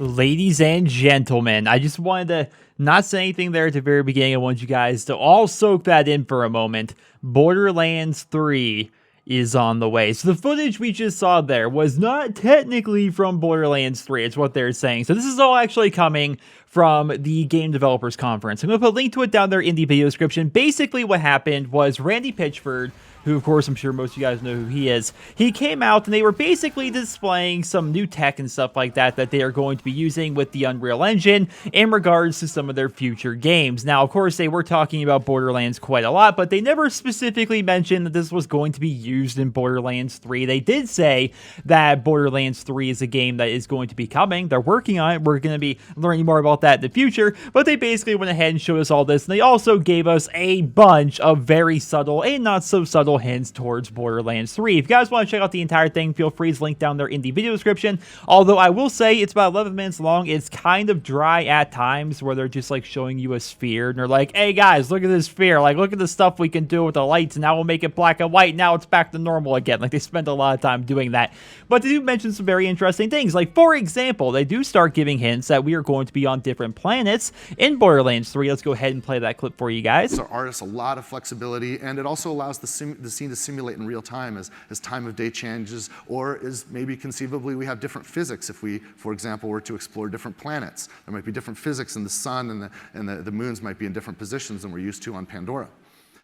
Ladies and gentlemen, I just wanted to not say anything there at the very beginning. I want you guys to all soak that in for a moment. Borderlands 3 is on the way. So the footage we just saw there was not technically from Borderlands 3. It's what they're saying. So this is all actually coming from the Game Developers Conference. I'm going to put a link to it down there in the video description. Basically what happened was Randy Pitchford, who, of course, I'm sure most of you guys know who he is. He came out and they were basically displaying some new tech and stuff like that that they are going to be using with the Unreal Engine in regards to some of their future games. Now, of course, they were talking about Borderlands quite a lot, but they never specifically mentioned that this was going to be used in Borderlands 3. They did say that Borderlands 3 is a game that is going to be coming. They're working on it. We're going to be learning more about that in the future, but they basically went ahead and showed us all this, and they also gave us a bunch of very subtle and not so subtle hints towards Borderlands 3. If you guys want to check out the entire thing, feel free to link down there in the video description. Although I will say it's about 11 minutes long. It's kind of dry at times where they're just like showing you a sphere and they're like, hey guys, look at this sphere. Like, look at the stuff we can do with the lights, and now we'll make it black and white. Now it's back to normal again. Like, they spend a lot of time doing that. But they do mention some very interesting things. Like, for example, they do start giving hints that we are going to be on different planets in Borderlands 3. Let's go ahead and play that clip for you guys. So artists a lot of flexibility, and it also allows the scene to simulate in real time as time of day changes, or as maybe conceivably we have different physics if we, for example, were to explore different planets. There might be different physics in the sun, and the moons might be in different positions than we're used to on Pandora.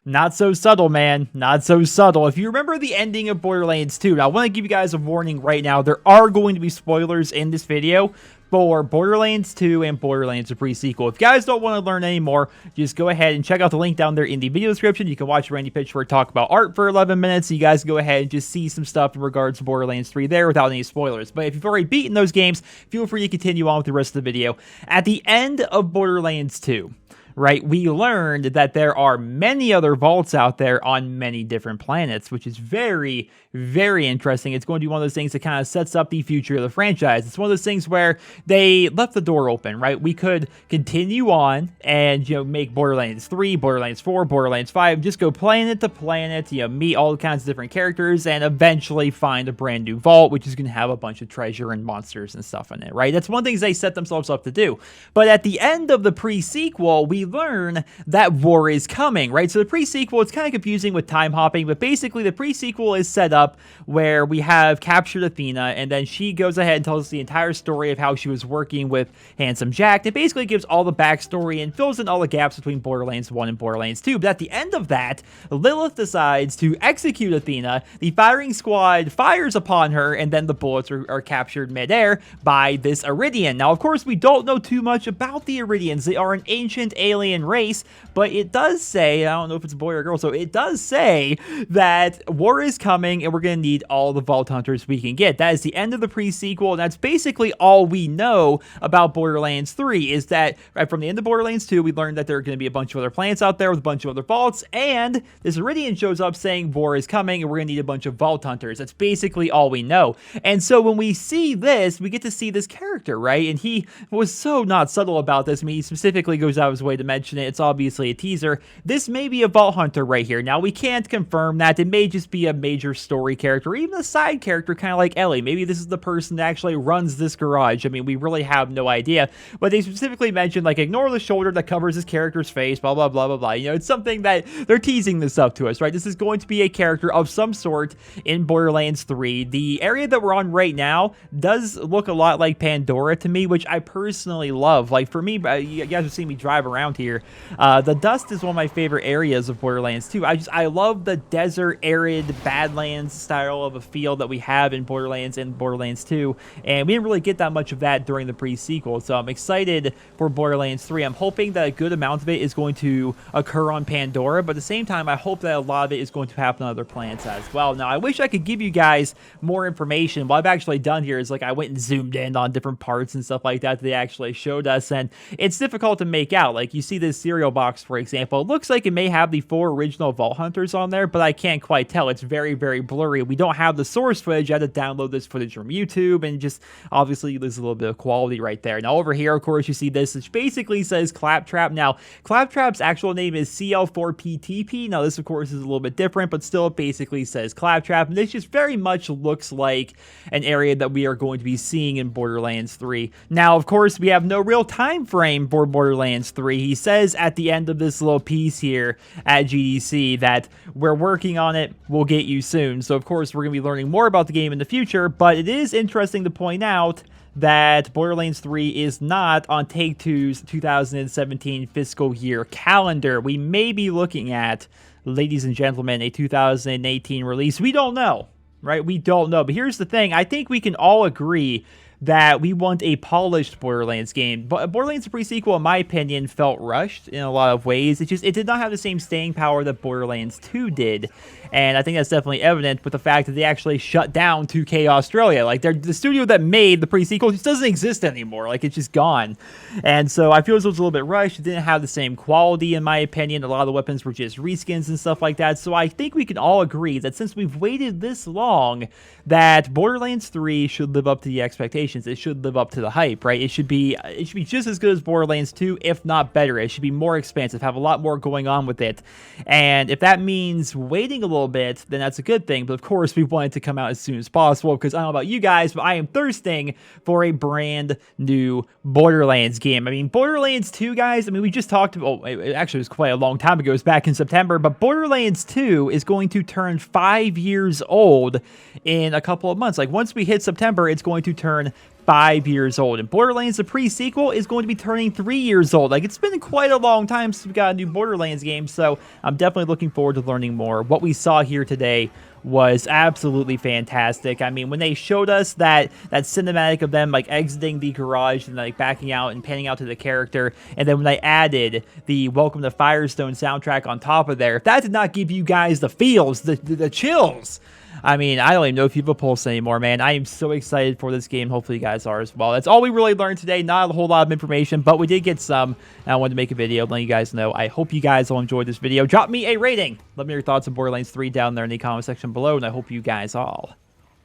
Not so subtle, man. Not so subtle. If you remember the ending of Borderlands 2, now I want to give you guys a warning right now. There are going to be spoilers in this video for Borderlands 2 and Borderlands the pre-sequel. If you guys don't want to learn any more, just go ahead and check out the link down there in the video description. You can watch Randy Pitchford talk about art for 11 minutes. So you guys go ahead and just see some stuff in regards to Borderlands 3 there without any spoilers. But if you've already beaten those games, feel free to continue on with the rest of the video. At the end of Borderlands 2, right, we learned that there are many other vaults out there on many different planets, which is very, very interesting. It's going to be one of those things that kind of sets up the future of the franchise. It's one of those things where they left the door open, right? We could continue on and, make Borderlands 3, Borderlands 4, Borderlands 5, just go planet to planet, meet all kinds of different characters, and eventually find a brand new vault, which is going to have a bunch of treasure and monsters and stuff in it, right? That's one of the things they set themselves up to do. But at the end of the pre-sequel, we learn that war is coming, right? So the pre-sequel, it's kind of confusing with time hopping, but basically the pre-sequel is set up where we have captured Athena, and then she goes ahead and tells us the entire story of how she was working with Handsome Jack. It basically gives all the backstory and fills in all the gaps between Borderlands 1 and Borderlands 2. But at the end of that, Lilith decides to execute Athena. The firing squad fires upon her, and then the bullets are captured midair by this Iridian. Now, of course, we don't know too much about the Iridians. They are an ancient alien race, but it does say, I don't know if it's a boy or a girl, so it does say that war is coming and we're going to need all the Vault Hunters we can get. That is the end of the pre-sequel, and that's basically all we know about Borderlands 3, is that right from the end of Borderlands 2, we learned that there are going to be a bunch of other planets out there with a bunch of other vaults, and this Iridian shows up saying war is coming and we're going to need a bunch of Vault Hunters. That's basically all we know. And so when we see this, we get to see this character, right? And he was so not subtle about this. I mean, he specifically goes out of his way to mention it. It's obviously a teaser. This may be a Vault Hunter right here. Now, we can't confirm that. It may just be a major story character, or even a side character, kind of like Ellie. Maybe this is the person that actually runs this garage. I mean, we really have no idea. But they specifically mentioned, like, ignore the shoulder that covers his character's face, blah, blah, blah, blah, blah. It's something that they're teasing this up to us, right? This is going to be a character of some sort in Borderlands 3. The area that we're on right now does look a lot like Pandora to me, which I personally love. Like, for me, you guys have seen me drive around here. The dust is one of my favorite areas of Borderlands 2. I love the desert, arid, Badlands style of a feel that we have in Borderlands and Borderlands 2, and we didn't really get that much of that during the pre-sequel, so I'm excited for Borderlands 3. I'm hoping that a good amount of it is going to occur on Pandora, but at the same time, I hope that a lot of it is going to happen on other planets as well. Now, I wish I could give you guys more information. What I've actually done here is, like, I went and zoomed in on different parts and stuff like that they actually showed us, and it's difficult to make out. Like, you you see this cereal box, for example, it looks like it may have the 4 original Vault Hunters on there, but I can't quite tell. It's very, very blurry. We don't have the source footage. I had to download this footage from YouTube, and just obviously there's a little bit of quality right there. Now over here, of course, you see this, which basically says Claptrap. Now, Claptrap's actual name is CL4PTP. Now, this, of course, is a little bit different, but still it basically says Claptrap, and this just very much looks like an area that we are going to be seeing in Borderlands 3. Now, of course, we have no real time frame for Borderlands 3. He says at the end of this little piece here at GDC that we're working on it, we'll get you soon. So, of course, we're going to be learning more about the game in the future, but it is interesting to point out that Borderlands 3 is not on Take-Two's 2017 fiscal year calendar. We may be looking at, ladies and gentlemen, a 2018 release. We don't know, right? We don't know. But here's the thing. I think we can all agree that we want a polished Borderlands game. But Borderlands the pre-sequel, in my opinion, felt rushed in a lot of ways. It did not have the same staying power that Borderlands 2 did. And I think that's definitely evident with the fact that they actually shut down 2K Australia. Like, the studio that made the pre-sequel just doesn't exist anymore. Like, it's just gone. And so I feel as though it was a little bit rushed. It didn't have the same quality, in my opinion. A lot of the weapons were just reskins and stuff like that. So I think we can all agree that since we've waited this long, that Borderlands 3 should live up to the expectations. It should live up to the hype, right? It should be just as good as Borderlands 2, if not better. It should be more expansive, have a lot more going on with it. And if that means waiting a little bit, then that's a good thing. But of course, we want it to come out as soon as possible, because I don't know about you guys, but I am thirsting for a brand new Borderlands game. I mean, Borderlands 2, guys, I mean, we just talked about, it actually was quite a long time ago. It was back in September, but Borderlands 2 is going to turn 5 years old in a couple of months. Like, once we hit September, it's going to turn 5 years old. And Borderlands, the pre-sequel, is going to be turning 3 years old. Like, it's been quite a long time since we got a new Borderlands game, so I'm definitely looking forward to learning more. What we saw here today was absolutely fantastic. I mean, when they showed us that cinematic of them, like, exiting the garage and, like, backing out and panning out to the character, and then when they added the Welcome to Firestone soundtrack on top of there, if that did not give you guys the feels, the chills, I mean, I don't even know if you have a pulse anymore, man. I am so excited for this game. Hopefully you guys are as well. That's all we really learned today. Not a whole lot of information, but we did get some. And I wanted to make a video letting you guys know. I hope you guys all enjoyed this video. Drop me a rating. Let me know your thoughts on Borderlands 3 down there in the comment section below. And I hope you guys all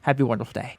have a wonderful day.